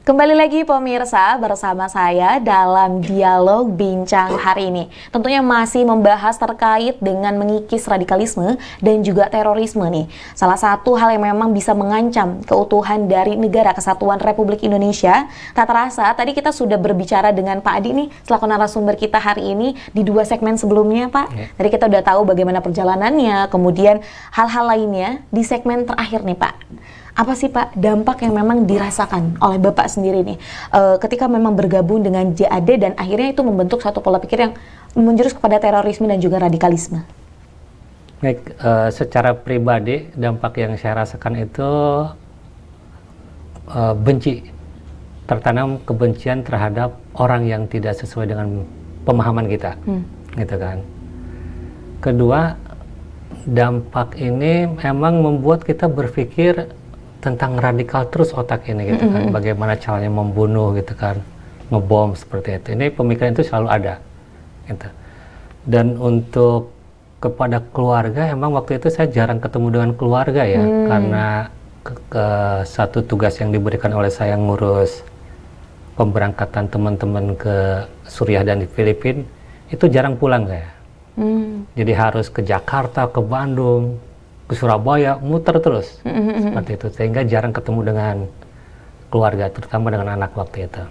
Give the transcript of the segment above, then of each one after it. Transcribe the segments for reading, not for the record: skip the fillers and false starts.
Kembali lagi pemirsa bersama saya dalam dialog bincang hari ini. Tentunya masih membahas terkait dengan mengikis radikalisme dan juga terorisme nih. Salah satu hal yang memang bisa mengancam keutuhan dari Negara Kesatuan Republik Indonesia. Tak terasa tadi kita sudah berbicara dengan Pak Adi nih selaku narasumber kita hari ini di 2 segmen sebelumnya, Pak. Tadi kita udah tahu bagaimana perjalanannya, kemudian hal-hal lainnya di segmen terakhir nih, Pak. Apa sih Pak dampak yang memang dirasakan oleh Bapak sendiri nih ketika memang bergabung dengan JAD dan akhirnya itu membentuk satu pola pikir yang menjurus kepada terorisme dan juga radikalisme? Baik, secara pribadi dampak yang saya rasakan itu benci, tertanam kebencian terhadap orang yang tidak sesuai dengan pemahaman kita, gitu kan. Kedua, dampak ini memang membuat kita berpikir tentang radikal terus otak ini gitu kan, bagaimana caranya membunuh gitu kan, ngebom seperti itu. Ini pemikiran itu selalu ada gitu. Dan untuk kepada keluarga, emang waktu itu saya jarang ketemu dengan keluarga ya, karena satu tugas yang diberikan oleh saya ngurus pemberangkatan teman-teman ke Suriah dan di Filipina, itu jarang pulang saya. Jadi harus ke Jakarta, ke Bandung, ke Surabaya, muter terus seperti itu, sehingga jarang ketemu dengan keluarga, terutama dengan anak waktu itu.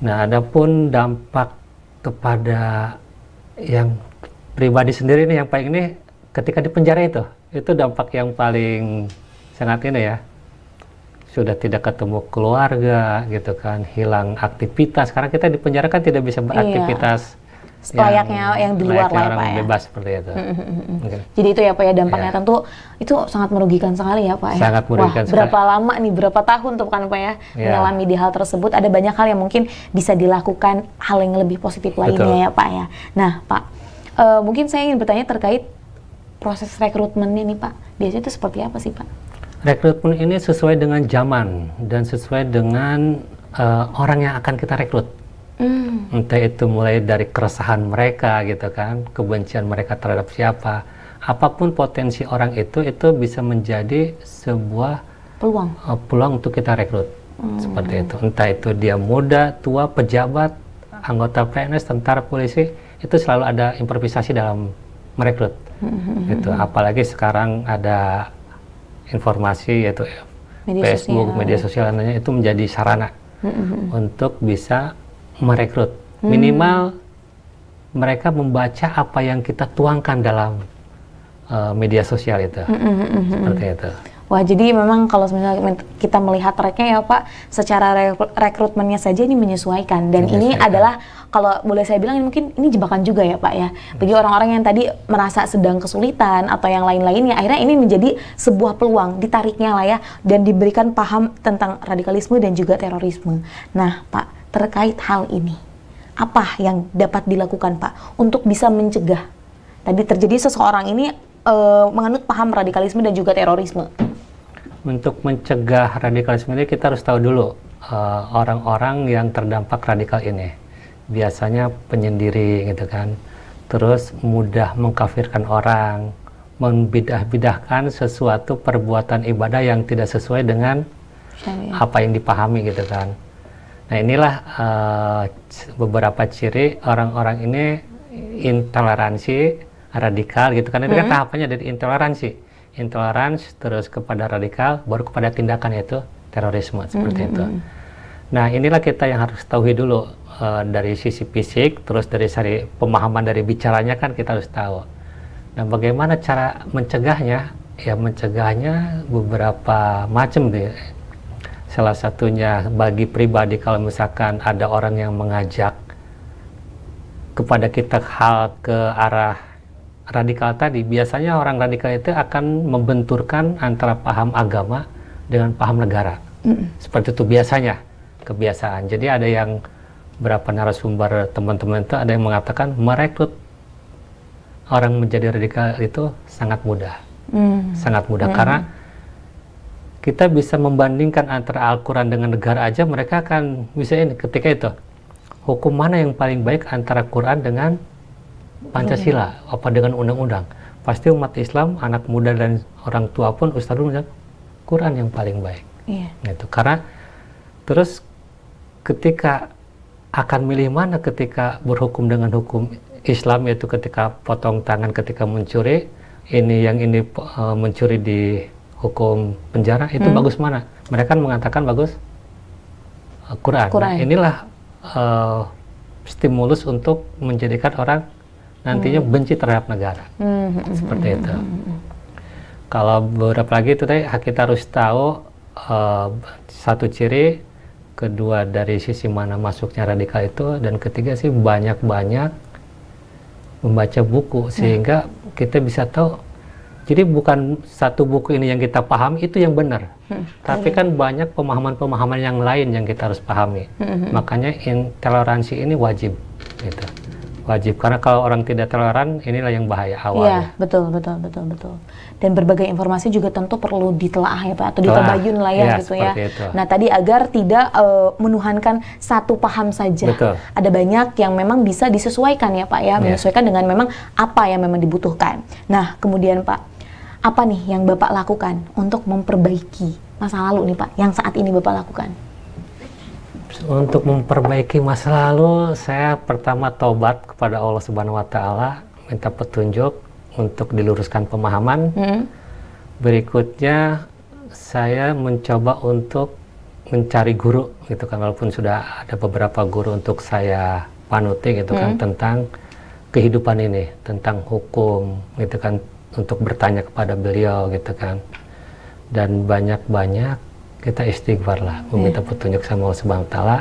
Nah, adapun dampak kepada yang pribadi sendiri nih, yang paling ini ketika di penjara itu dampak yang paling sangat ini ya, sudah tidak ketemu keluarga gitu kan, hilang aktivitas, karena kita di penjara kan tidak bisa beraktivitas selayaknya yang di luar lah orang Pak ya. Bebas seperti itu. Jadi itu ya Pak ya dampaknya tentu itu sangat merugikan sekali ya Pak ya. Sangat merugikan sekali. Berapa lama nih, berapa tahun tuh kan Pak ya mengalami di hal tersebut. Ada banyak hal yang mungkin bisa dilakukan hal yang lebih positif lainnya ya Pak ya. Nah Pak, mungkin saya ingin bertanya terkait proses rekrutmennya nih Pak. Biasanya itu seperti apa sih Pak? Rekrutmen ini sesuai dengan zaman dan sesuai dengan orang yang akan kita rekrut. Entah itu mulai dari keresahan mereka gitu kan, kebencian mereka terhadap siapa, apapun potensi orang itu bisa menjadi sebuah peluang untuk kita rekrut. Seperti itu, entah itu dia muda, tua, pejabat, anggota PNS, tentara, polisi, itu selalu ada improvisasi dalam merekrut. Gitu. Apalagi sekarang ada informasi yaitu Facebook, media sosial, itu menjadi sarana untuk bisa merekrut. Minimal mereka membaca apa yang kita tuangkan dalam media sosial itu. Seperti itu. Wah, jadi memang kalau misalnya kita melihat tracknya ya Pak, secara rekrutmennya saja ini menyesuaikan. Dan ini adalah, kalau boleh saya bilang, mungkin ini jebakan juga ya Pak ya. Bagi orang-orang yang tadi merasa sedang kesulitan atau yang lain-lainnya, akhirnya ini menjadi sebuah peluang, ditariknya lah ya, dan diberikan paham tentang radikalisme dan juga terorisme. Nah Pak, terkait hal ini, apa yang dapat dilakukan Pak untuk bisa mencegah tadi terjadi seseorang ini menganut paham radikalisme dan juga terorisme? Untuk mencegah radikalisme ini kita harus tahu dulu orang-orang yang terdampak radikal ini. Biasanya penyendiri gitu kan, terus mudah mengkafirkan orang, membidah-bidahkan sesuatu perbuatan ibadah yang tidak sesuai dengan apa yang dipahami gitu kan. Nah, inilah beberapa ciri orang-orang ini intoleransi, radikal gitu kan. Itu kan tahapannya dari intoleransi, terus kepada radikal, baru kepada tindakan, yaitu terorisme seperti itu. Nah, inilah kita yang harus tahu dulu dari sisi fisik, terus dari pemahaman dari bicaranya kan kita harus tahu. Nah, bagaimana cara mencegahnya? Ya, mencegahnya beberapa macam deh. Salah satunya bagi pribadi, kalau misalkan ada orang yang mengajak kepada kita hal ke arah radikal tadi, biasanya orang radikal itu akan membenturkan antara paham agama dengan paham negara. Seperti itu biasanya, kebiasaan. Jadi ada yang berapa narasumber teman-teman itu ada yang mengatakan merekrut orang menjadi radikal itu sangat mudah. Sangat mudah karena kita bisa membandingkan antara Al-Quran dengan negara aja, mereka akan bisa ini, ketika itu hukum mana yang paling baik antara Quran dengan Pancasila, apa dengan undang-undang? Pasti umat Islam, anak muda dan orang tua pun, ustadz bilang Quran yang paling baik. Gitu. Karena terus ketika akan milih mana ketika berhukum dengan hukum Islam, yaitu ketika potong tangan ketika mencuri, ini mencuri di hukum penjara, itu bagus mana? Mereka mengatakan bagus Quran. Nah, inilah stimulus untuk menjadikan orang nantinya benci terhadap negara. Seperti itu. Kalau beberapa lagi itu tadi kita harus tahu satu ciri, kedua dari sisi mana masuknya radikal itu, dan ketiga sih banyak-banyak membaca buku sehingga kita bisa tahu. Jadi bukan satu buku ini yang kita pahami itu yang benar, tapi kan banyak pemahaman-pemahaman yang lain yang kita harus pahami. Makanya intoleransi ini wajib, gitu. Wajib, karena kalau orang tidak toleran, inilah yang bahaya awalnya. Iya, betul. Dan berbagai informasi juga tentu perlu ditelaah ya Pak, atau ditabayun lah ya, gitu ya. Itu. Nah tadi agar tidak menuhankan satu paham saja. Betul. Ada banyak yang memang bisa disesuaikan ya Pak ya, menyesuaikan dengan memang apa yang memang dibutuhkan. Nah kemudian Pak, apa nih yang Bapak lakukan untuk memperbaiki masa lalu nih Pak, yang saat ini Bapak lakukan? Untuk memperbaiki masa lalu, saya pertama tobat kepada Allah Subhanahu wa Ta'ala, minta petunjuk untuk diluruskan pemahaman. Berikutnya saya mencoba untuk mencari guru, gitu kan, walaupun sudah ada beberapa guru untuk saya panuti, gitu kan, tentang kehidupan ini, tentang hukum, gitu kan, untuk bertanya kepada beliau, gitu kan. Dan banyak-banyak kita istighfar lah, meminta petunjuk sama Allah Subhanahu wa Ta'ala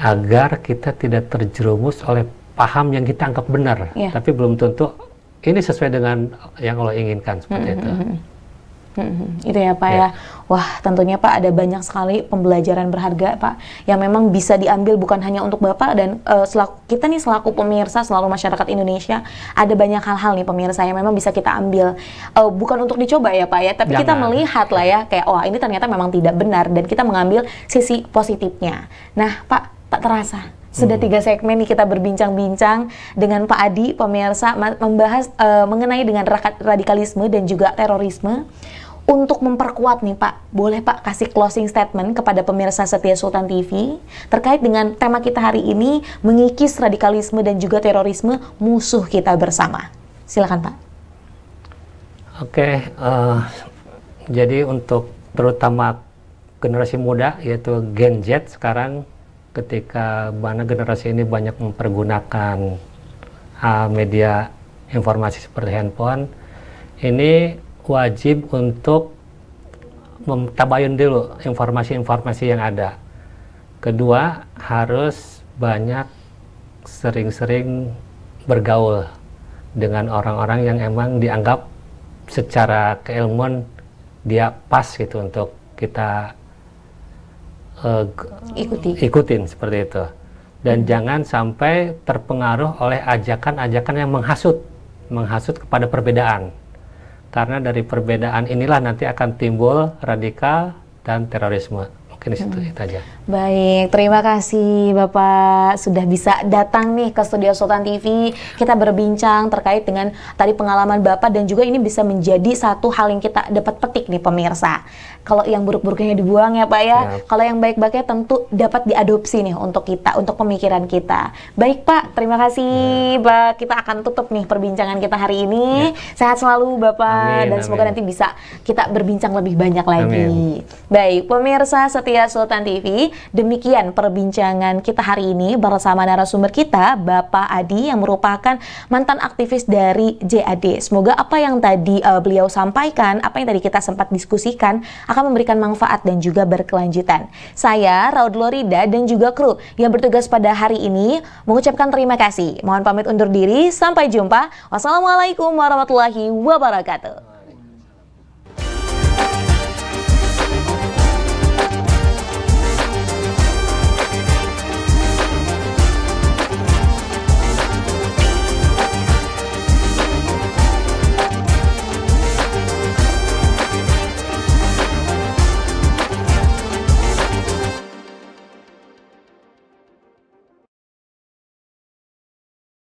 agar kita tidak terjerumus oleh paham yang kita anggap benar, tapi belum tentu ini sesuai dengan yang Allah inginkan, seperti itu. Itu ya Pak ya. Wah tentunya Pak ada banyak sekali pembelajaran berharga Pak yang memang bisa diambil bukan hanya untuk Bapak dan kita nih selaku pemirsa, selalu masyarakat Indonesia, ada banyak hal-hal nih pemirsa yang memang bisa kita ambil, bukan untuk dicoba ya Pak ya, tapi kita melihat lah ya, kayak wah ini ternyata memang tidak benar, dan kita mengambil sisi positifnya. Nah Pak, tak terasa sudah 3 segmen nih kita berbincang-bincang dengan Pak Adi, pemirsa, membahas mengenai dengan radikalisme dan juga terorisme. Untuk memperkuat nih Pak, boleh Pak kasih closing statement kepada pemirsa setia Sultan TV terkait dengan tema kita hari ini, mengikis radikalisme dan juga terorisme, musuh kita bersama. Silakan Pak. Oke, jadi untuk terutama generasi muda, yaitu Gen Z sekarang, ketika mana generasi ini banyak mempergunakan media informasi seperti handphone, ini wajib untuk mentabayun dulu informasi-informasi yang ada. Kedua, harus banyak sering-sering bergaul dengan orang-orang yang emang dianggap secara keilmuan dia pas gitu untuk kita ikutin, seperti itu. Dan jangan sampai terpengaruh oleh ajakan-ajakan yang menghasut kepada perbedaan. Karena dari perbedaan inilah nanti akan timbul radikal dan terorisme. Mungkin di situ itu aja. Baik, terima kasih Bapak sudah bisa datang nih ke Studio Sultan TV. Kita berbincang terkait dengan tadi pengalaman Bapak, dan juga ini bisa menjadi satu hal yang kita dapat petik nih pemirsa. Kalau yang buruk-buruknya dibuang ya Pak ya. Kalau yang baik-baiknya tentu dapat diadopsi nih untuk kita, untuk pemikiran kita. Baik Pak, terima kasih Pak. Kita akan tutup nih perbincangan kita hari ini. Sehat selalu Bapak, dan semoga nanti bisa kita berbincang lebih banyak lagi. Baik, pemirsa setia Sultan TV, demikian perbincangan kita hari ini bersama narasumber kita, Bapak Adi, yang merupakan mantan aktivis dari JAD. Semoga apa yang tadi beliau sampaikan, apa yang tadi kita sempat diskusikan, akan memberikan manfaat dan juga berkelanjutan. Saya, Raud Lorida, dan juga kru yang bertugas pada hari ini mengucapkan terima kasih. Mohon pamit undur diri, sampai jumpa. Wassalamualaikum warahmatullahi wabarakatuh.